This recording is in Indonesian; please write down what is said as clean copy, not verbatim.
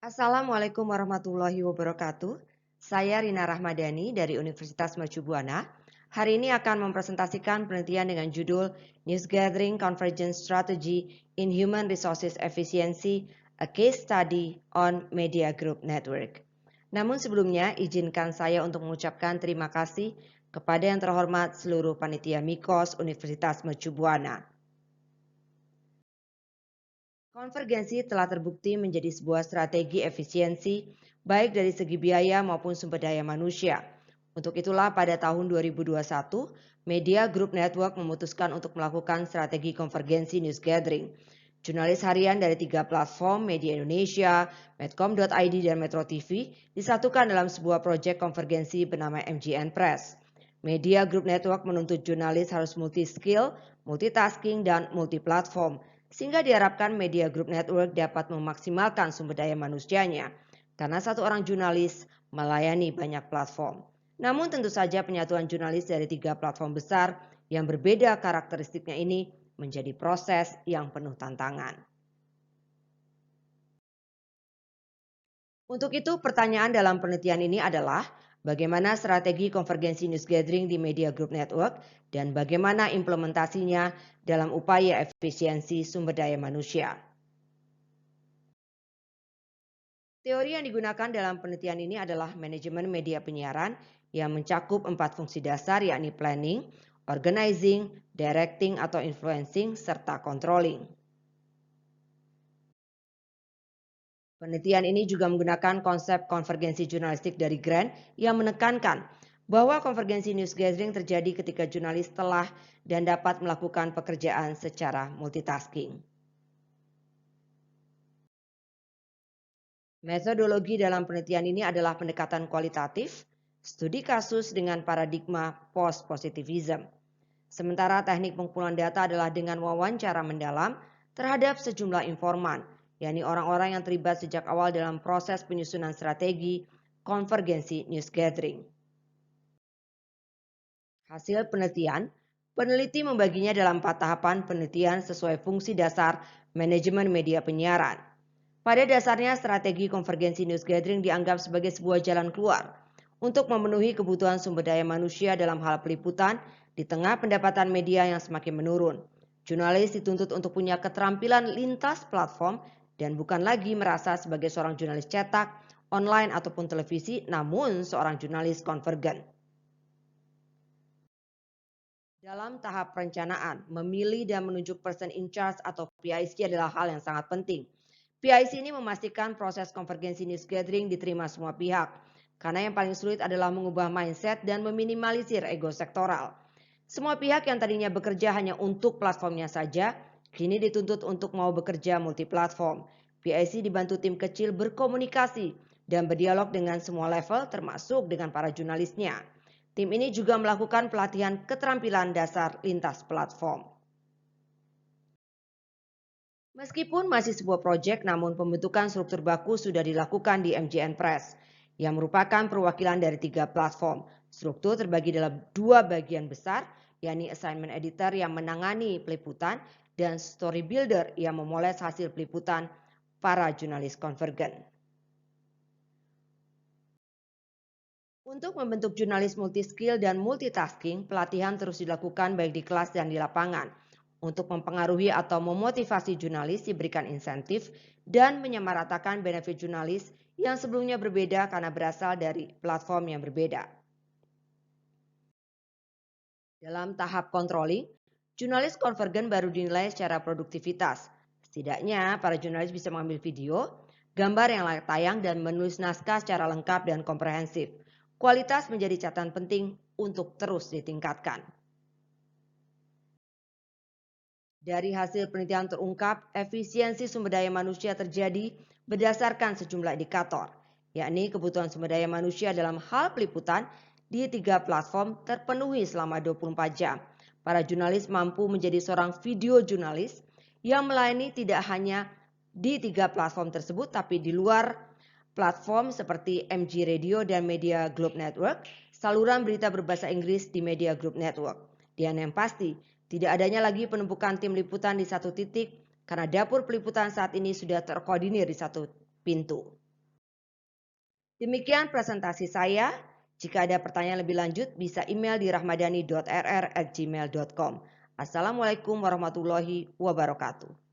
Assalamualaikum warahmatullahi wabarakatuh. Saya Rina Rahmadani dari Universitas Mercu Buana. Hari ini akan mempresentasikan penelitian dengan judul News Gathering Convergence Strategy in Human Resources Efficiency, a Case Study on Media Group Network. Namun sebelumnya izinkan saya untuk mengucapkan terima kasih kepada yang terhormat seluruh panitia MIKOS Universitas Mercu Buana. Konvergensi telah terbukti menjadi sebuah strategi efisiensi baik dari segi biaya maupun sumber daya manusia. Untuk itulah pada tahun 2021, Media Group Network memutuskan untuk melakukan strategi konvergensi news gathering. Jurnalis harian dari 3 platform media Indonesia, Medcom.id dan Metro TV disatukan dalam sebuah proyek konvergensi bernama MGN Press. Media Group Network menuntut jurnalis harus multi-skill, multitasking, dan multi-platform sehingga diharapkan Media Group Network dapat memaksimalkan sumber daya manusianya karena satu orang jurnalis melayani banyak platform. Namun tentu saja penyatuan jurnalis dari 3 platform besar yang berbeda karakteristiknya ini menjadi proses yang penuh tantangan. Untuk itu pertanyaan dalam penelitian ini adalah bagaimana strategi konvergensi news gathering di Media Group Network dan bagaimana implementasinya dalam upaya efisiensi sumber daya manusia. Teori yang digunakan dalam penelitian ini adalah manajemen media penyiaran yang mencakup 4 fungsi dasar yakni planning, organizing, directing atau influencing, serta controlling. Penelitian ini juga menggunakan konsep konvergensi jurnalistik dari Grant yang menekankan bahwa konvergensi news gathering terjadi ketika jurnalis telah dan dapat melakukan pekerjaan secara multitasking. Metodologi dalam penelitian ini adalah pendekatan kualitatif, studi kasus dengan paradigma post-positivism. Sementara teknik pengumpulan data adalah dengan wawancara mendalam terhadap sejumlah informan, yakni orang-orang yang terlibat sejak awal dalam proses penyusunan strategi konvergensi news gathering. Hasil penelitian, peneliti membaginya dalam 4 tahapan penelitian sesuai fungsi dasar manajemen media penyiaran. Pada dasarnya, strategi konvergensi news gathering dianggap sebagai sebuah jalan keluar untuk memenuhi kebutuhan sumber daya manusia dalam hal peliputan di tengah pendapatan media yang semakin menurun. Jurnalis dituntut untuk punya keterampilan lintas platform dan bukan lagi merasa sebagai seorang jurnalis cetak, online ataupun televisi, namun seorang jurnalis konvergen. Dalam tahap perencanaan, memilih dan menunjuk person in charge atau PIC adalah hal yang sangat penting. PIC ini memastikan proses konvergensi news gathering diterima semua pihak, karena yang paling sulit adalah mengubah mindset dan meminimalisir ego sektoral. Semua pihak yang tadinya bekerja hanya untuk platformnya saja, kini dituntut untuk mau bekerja multiplatform. PIC dibantu tim kecil berkomunikasi dan berdialog dengan semua level termasuk dengan para jurnalisnya. Tim ini juga melakukan pelatihan keterampilan dasar lintas platform. Meskipun masih sebuah proyek, namun pembentukan struktur baku sudah dilakukan di MGN Press, yang merupakan perwakilan dari 3 platform. Struktur terbagi dalam 2 bagian besar, yakni assignment editor yang menangani peliputan dan story builder yang memoles hasil peliputan para jurnalis konvergen. Untuk membentuk jurnalis multiskill dan multitasking, pelatihan terus dilakukan baik di kelas dan di lapangan. Untuk mempengaruhi atau memotivasi jurnalis diberikan insentif dan menyamaratakan benefit jurnalis yang sebelumnya berbeda karena berasal dari platform yang berbeda. Dalam tahap controlling, jurnalis konvergen baru dinilai secara produktivitas. Setidaknya para jurnalis bisa mengambil video, gambar yang layak tayang dan menulis naskah secara lengkap dan komprehensif. Kualitas menjadi catatan penting untuk terus ditingkatkan. Dari hasil penelitian terungkap, efisiensi sumber daya manusia terjadi berdasarkan sejumlah indikator, yakni kebutuhan sumber daya manusia dalam hal peliputan di 3 platform terpenuhi selama 24 jam. Para jurnalis mampu menjadi seorang video jurnalis yang melayani tidak hanya di 3 platform tersebut, tapi di luar platform seperti MG Radio dan Media Group Network, saluran berita berbahasa Inggris di Media Group Network. Dan yang pasti, tidak adanya lagi penumpukan tim liputan di satu titik karena dapur peliputan saat ini sudah terkoordinir di satu pintu. Demikian presentasi saya. Jika ada pertanyaan lebih lanjut, bisa email di rahmadani.rr@gmail.com. Assalamualaikum warahmatullahi wabarakatuh.